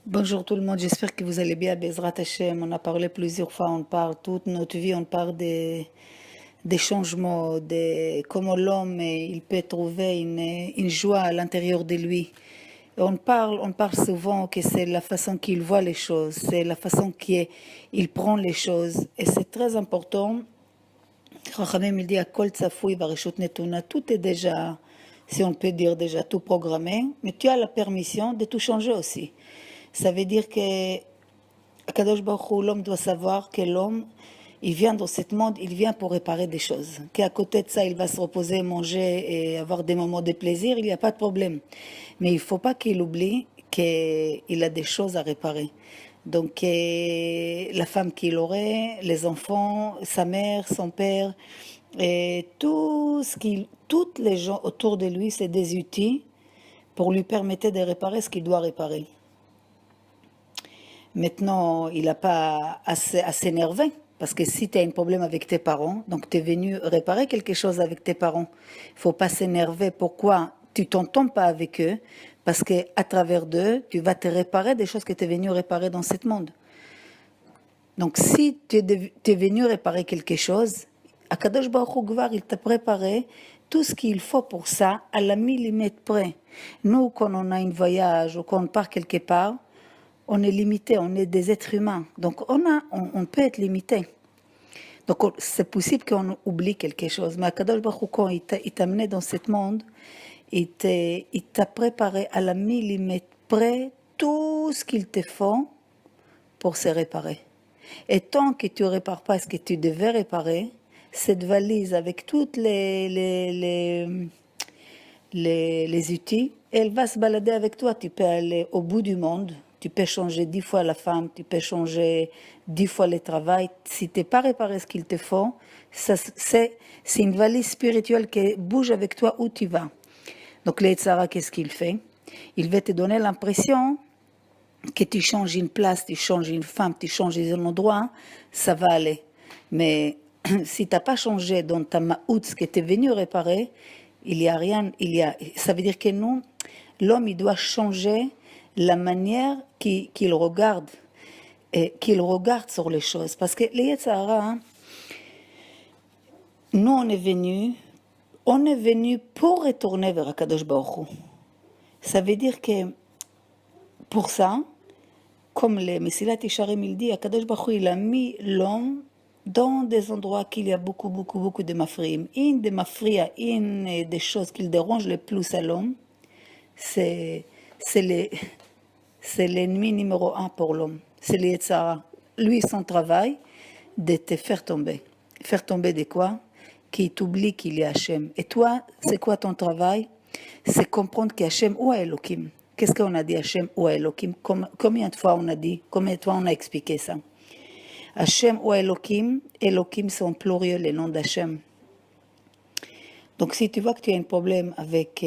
Bonjour tout le monde, j'espère que vous allez bien. Bezrat Hashem, on a parlé plusieurs fois, on parle toute notre vie, on parle des changements, de comment l'homme il peut trouver une joie à l'intérieur de lui. Et on parle souvent que c'est la façon qu'il voit les choses, c'est la façon qu'il prend les choses. Et c'est très important. Chachamim il dit à Kol Tsafoui Varishut Netuna, tout est déjà, si on peut dire déjà tout programmé, mais tu as la permission de tout changer aussi. Ça veut dire que Akadosh Baruch Hu, l'homme doit savoir que l'homme, il vient dans ce monde, il vient pour réparer des choses. Qu'à côté de ça, il va se reposer, manger et avoir des moments de plaisir, il n'y a pas de problème. Mais il ne faut pas qu'il oublie qu'il a des choses à réparer. Donc, la femme qu'il aurait, les enfants, sa mère, son père, et toutes les gens autour de lui, c'est des outils pour lui permettre de réparer ce qu'il doit réparer. Maintenant, il n'a pas à s'énerver. Parce que si tu as un problème avec tes parents, donc tu es venu réparer quelque chose avec tes parents, il ne faut pas s'énerver. Pourquoi tu t'entends pas avec eux? Parce qu'à travers d'eux, tu vas te réparer des choses que tu es venu réparer dans ce monde. Donc si tu es venu réparer quelque chose, Akadosh Baruch Hu Gvar, il t'a préparé tout ce qu'il faut pour ça à la millimètre près. Nous, quand on a un voyage ou quand on part quelque part, on est limité, on est des êtres humains. Donc on peut être limité. Donc c'est possible qu'on oublie quelque chose. Mais Akadosh Baruch Hu, quand il t'a amené dans ce monde, il t'a préparé à la millimètre près tout ce qu'il te faut pour se réparer. Et tant que tu ne répares pas ce que tu devais réparer, cette valise avec toutes les outils, elle va se balader avec toi. Tu peux aller au bout du monde, tu peux changer 10 fois la femme, tu peux changer 10 fois le travail. Si tu n'es pas réparé ce qu'il te faut, c'est une valise spirituelle qui bouge avec toi où tu vas. Donc l'Etzara, qu'est-ce qu'il fait? Il va te donner l'impression que tu changes une place, tu changes une femme, tu changes un endroit, ça va aller. Mais si tu n'as pas changé dans ta maout ce que tu es venu réparer, il n'y a rien, ça veut dire que nous, l'homme, il doit changer la manière qu'il regarde, et qu'il regarde sur les choses. Parce que les Yetzara, nous, on est venu pour retourner vers Akadosh Baruch Hu. Ça veut dire que pour ça, comme les Mesilat Yesharim, il dit, Akadosh Baruch Hu, il a mis l'homme dans des endroits qu'il y a beaucoup de mafriim. Une des mafria, une des choses qui le dérangent le plus à l'homme, c'est l'ennemi numéro un pour l'homme. C'est le Yetzara. Lui, son travail, de te faire tomber. Faire tomber de quoi? Qu'il t'oublie qu'il y a Hachem. Et toi, c'est quoi ton travail? C'est comprendre qu'Hachem ou Elohim. Qu'est-ce qu'on a dit Hachem ou Elohim? Combien de fois on a dit? Combien de fois on a expliqué ça? Hachem ou Elohim, Elohim c'est en pluriel le nom d'Hachem. Donc si tu vois que tu as un problème avec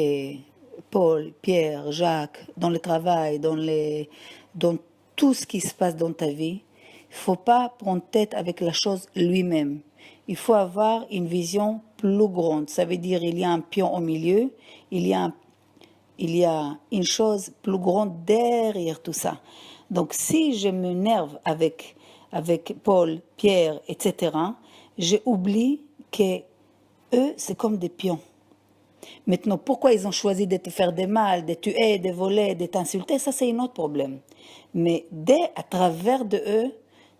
Paul, Pierre, Jacques, dans le travail, dans tout ce qui se passe dans ta vie, il ne faut pas prendre tête avec la chose lui-même. Il faut avoir une vision plus grande. Ça veut dire il y a un pion au milieu, il y a une chose plus grande derrière tout ça. Donc si je m'énerve avec Paul, Pierre, etc., j'oublie que eux, c'est comme des pions. Maintenant, pourquoi ils ont choisi de te faire des mal, de tuer, de voler, de t'insulter, ça c'est un autre problème. Mais à travers de eux,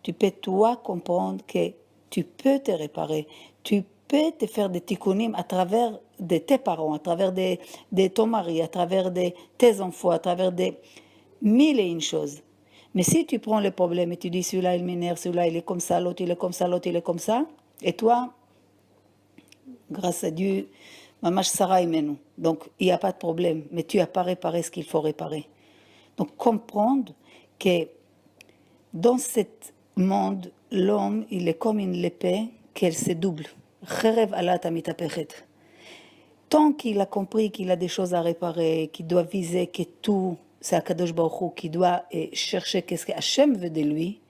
tu peux toi comprendre que tu peux te réparer, tu peux te faire des tikkunim à travers de tes parents, à travers de ton mari, à travers de tes enfants, à travers de mille et une choses. Mais si tu prends le problème et tu dis celui-là il m'énerve, celui-là il est comme ça, l'autre il est comme ça, l'autre il est comme ça, et toi, grâce à Dieu, Mamash Sarah nous. Donc il n'y a pas de problème, mais tu n'as pas réparé ce qu'il faut réparer. Donc comprendre que dans ce monde, l'homme, il est comme une épée qu'elle se double. Tant qu'il a compris qu'il a des choses à réparer, qu'il doit viser que tout, c'est Akadosh Baruch Hu, qu'il doit chercher qu'est-ce que Hachem veut de lui,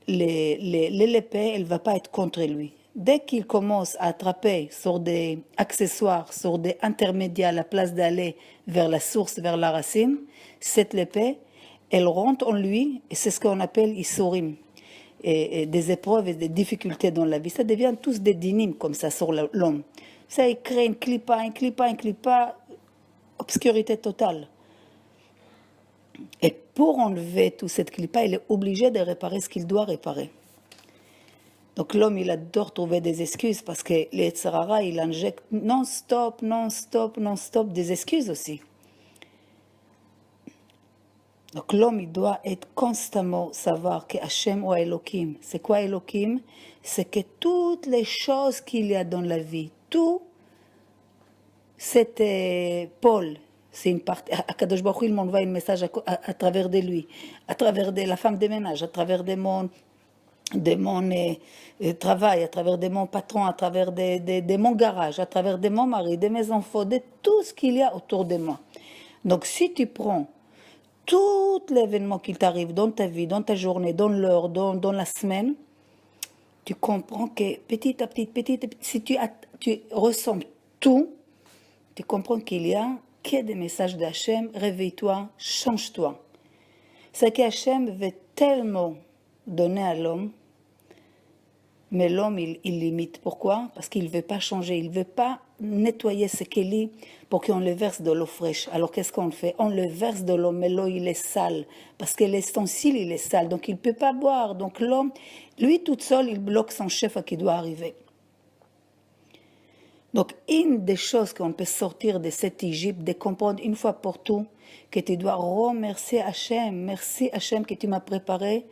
l'épée, elle ne va pas être contre lui. Dès qu'il commence à attraper sur des accessoires, sur des intermédiaires, à la place d'aller vers la source, vers la racine, cette épée, elles rentrent en lui, et c'est ce qu'on appelle Issourim, et des épreuves et des difficultés dans la vie. Ça devient tous des dynimes comme ça sur l'homme. Ça, il crée une clipa, obscurité totale. Et pour enlever toute cette clipa, il est obligé de réparer ce qu'il doit réparer. Donc l'homme, il adore trouver des excuses parce que les Yetzirara, il injecte non-stop des excuses aussi. Donc l'homme, il doit être constamment savoir que Hachem ou Elohim. C'est quoi Elohim? C'est que toutes les choses qu'il y a dans la vie, tout, c'est Paul. C'est une partie. Akadosh Baruch Hu, il m'envoie un message à travers de lui, à travers de la femme de ménage, à travers de mon travail, à travers de mon patron, à travers de mon garage, à travers de mon mari, de mes enfants, de tout ce qu'il y a autour de moi. Donc si tu prends tout l'événement qui t'arrive dans ta vie, dans ta journée, dans l'heure, dans la semaine, tu comprends que petit à petit, si tu ressens tout, tu comprends qu'il y a des messages d'Hachem, réveille-toi, change-toi. C'est qu'Hachem veut tellement donner à l'homme, mais l'homme, il limite. Pourquoi? Parce qu'il ne veut pas changer, il ne veut pas nettoyer ce qu'il est pour qu'on le verse de l'eau fraîche. Alors qu'est-ce qu'on fait? On le verse de l'eau, mais l'eau, il est sale, parce que l'ustensile, il est sale, donc il ne peut pas boire. Donc l'homme, lui tout seul, il bloque son chef qui doit arriver. Donc, une des choses qu'on peut sortir de cette Égypte, de comprendre une fois pour tout que tu dois remercier Hachem. Merci Hachem que tu m'as préparé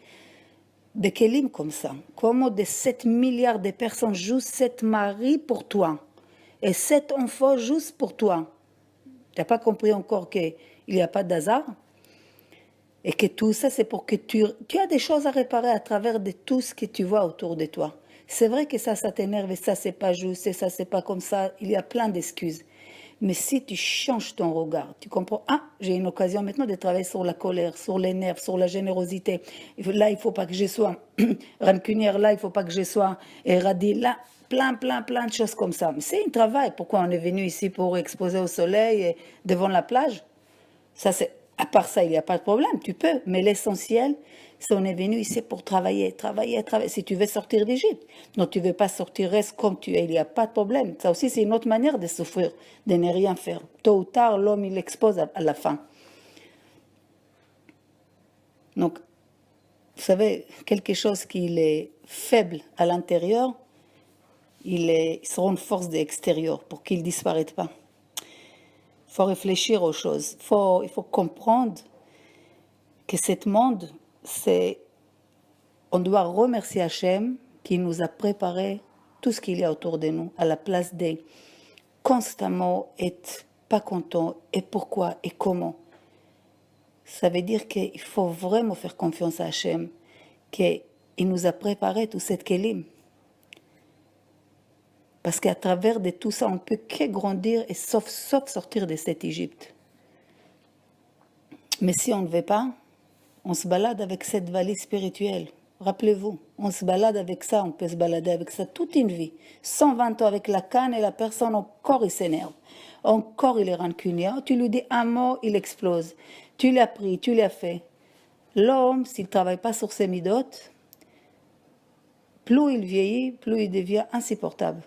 des kelim comme ça. Comment de 7 milliards de personnes juste 7 maris pour toi et 7 enfants juste pour toi. Tu n'as pas compris encore qu'il n'y a pas d'hasard? Et que tout ça, c'est pour que tu as des choses à réparer à travers de tout ce que tu vois autour de toi. C'est vrai que ça t'énerve et ça, c'est pas juste, et ça, c'est pas comme ça. Il y a plein d'excuses. Mais si tu changes ton regard, tu comprends, j'ai une occasion maintenant de travailler sur la colère, sur les nerfs, sur la générosité. Là, il ne faut pas que je sois rancunière, là, il ne faut pas que je sois radie, là, plein de choses comme ça. Mais c'est un travail. Pourquoi on est venu ici pour exposer au soleil et devant la plage? Ça, c'est, à part ça, il n'y a pas de problème, tu peux. Mais l'essentiel, c'est qu'on est venu ici pour travailler. Si tu veux sortir d'Égypte, non, tu ne veux pas sortir, reste comme tu es, il n'y a pas de problème. Ça aussi, c'est une autre manière de souffrir, de ne rien faire. Tôt ou tard, l'homme, il expose à la fin. Donc, vous savez, quelque chose qui est faible à l'intérieur, il sera une force de l'extérieur pour qu'il ne disparaisse pas. Il faut réfléchir aux choses. Il faut comprendre que ce monde, on doit remercier Hachem qui nous a préparé tout ce qu'il y a autour de nous, à la place de constamment être pas content, et pourquoi, et comment. Ça veut dire qu'il faut vraiment faire confiance à Hachem, qu'il nous a préparé tout cette kelim. Parce qu'à travers de tout ça, on ne peut que grandir et sauf sortir de cette Égypte. Mais si on ne veut pas, on se balade avec cette valise spirituelle. Rappelez-vous, on se balade avec ça, on peut se balader avec ça toute une vie. 120 ans avec la canne et la personne, encore il s'énerve. Encore il est rancunier. Tu lui dis un mot, il explose. Tu l'as pris, tu l'as fait. L'homme, s'il ne travaille pas sur ses midotes, plus il vieillit, plus il devient insupportable.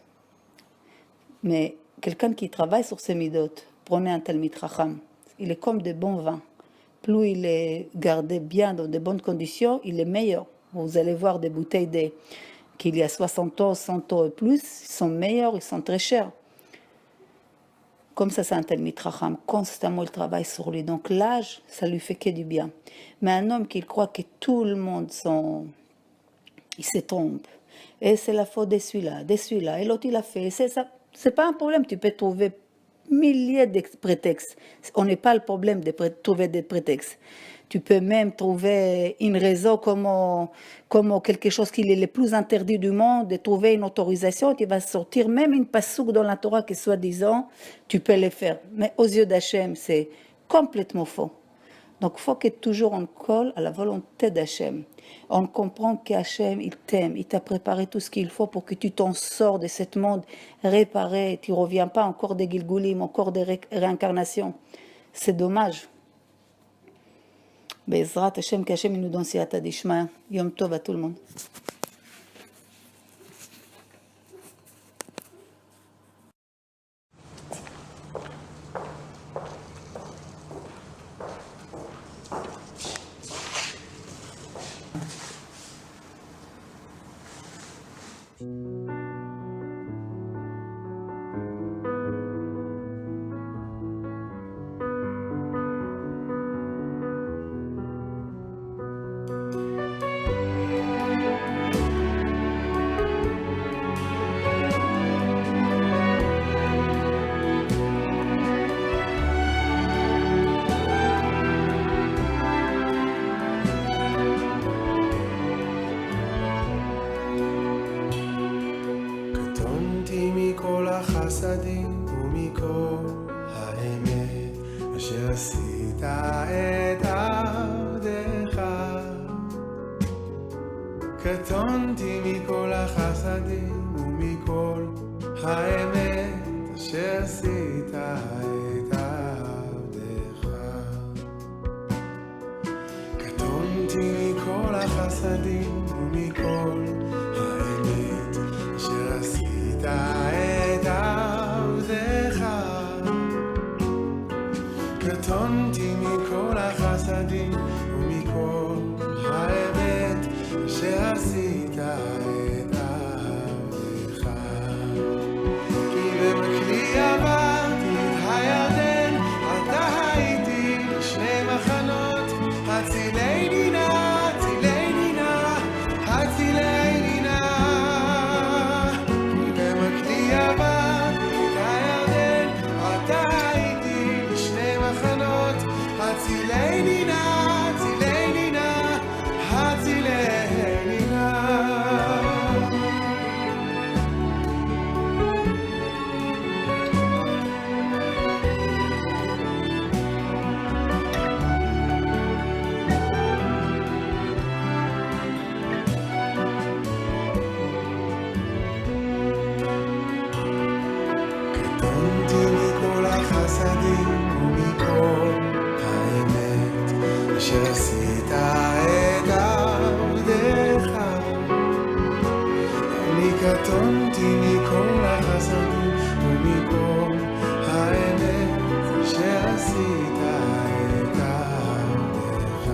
Mais quelqu'un qui travaille sur ses midotes, prenez un Talmid Chacham, il est comme de bons vins. Plus il est gardé bien dans de bonnes conditions, il est meilleur. Vous allez voir des bouteilles qu'il y a 60 ans, 100 ans et plus, ils sont meilleurs, ils sont très chers. Comme ça, c'est un Talmid Chacham. Constamment, il travaille sur lui. Donc l'âge, ça lui fait que du bien. Mais un homme qui croit que tout le monde il se trompe. Et c'est la faute de celui-là. Et l'autre, il a fait. C'est pas un problème. Tu peux trouver milliers de prétextes. On n'est pas le problème de trouver des prétextes. Tu peux même trouver une raison comme quelque chose qui est le plus interdit du monde, de trouver une autorisation, tu vas sortir même une passouk dans la Torah qui soi-disant, tu peux le faire. Mais aux yeux d'Hachem, c'est complètement faux. Donc il faut que toujours on colle à la volonté d'Hachem. On comprend qu'Hachem, il t'aime, il t'a préparé tout ce qu'il faut pour que tu t'en sors de ce monde réparé, tu ne reviens pas encore des Gilgulim, encore des réincarnations. C'est dommage. בעזרת השם, כי השם ינודון סייעתא דשמיא. יום טוב à tout le monde. קטונתי מכל החסדים ומכל האמת אשר עשית את עבדך. קטונתי מכל החסדים ומכל האמת אשר עשית את עבדך. קטונתי מכל החסדים ומכל האמת אשר עשית את עבדך. קטונתי מכל החסדים ומכל האמת אשר עשית את עבדך. כי במקלי עברתי את הירדן, עתה הייתי לשני מחנות. הצילני נא, הצילני נא, הצילני נא. כי במקלי עברתי את הירדן, עתה הייתי לשני מחנות. הצילני נא, הצילני נא, הצילני נא. קטונתי מכל החסדים ומכל האמת אשר עשית את עבדך. אני קטונתי מכל החסדים ומכל האמת אשר עשית את עבדך.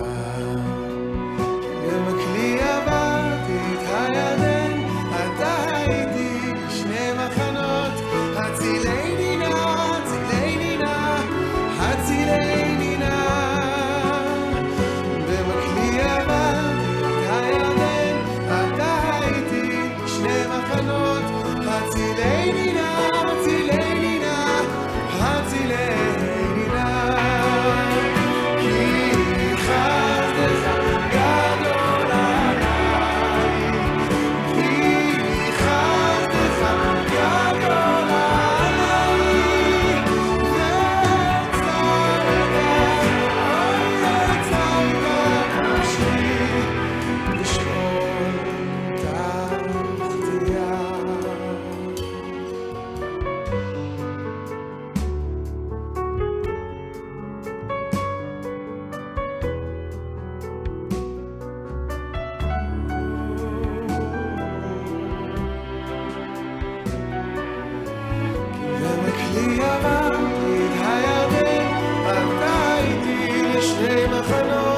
במקלי עברתי את הירדן, עתה הייתי לשני מחנות. הצילני נא, הצילני נא, הצילני נא. במקלי עברתי את הירדן, עתה הייתי לשני מחנות. הצילני נא, הצילני נא, הצילני נא. כי חסדך גדול עליי, כי חסדך גדול עליי. וצר נפשי לשאול תחתיה. במקלי עברתי את הירדן, עתה הייתי לשני מחנות.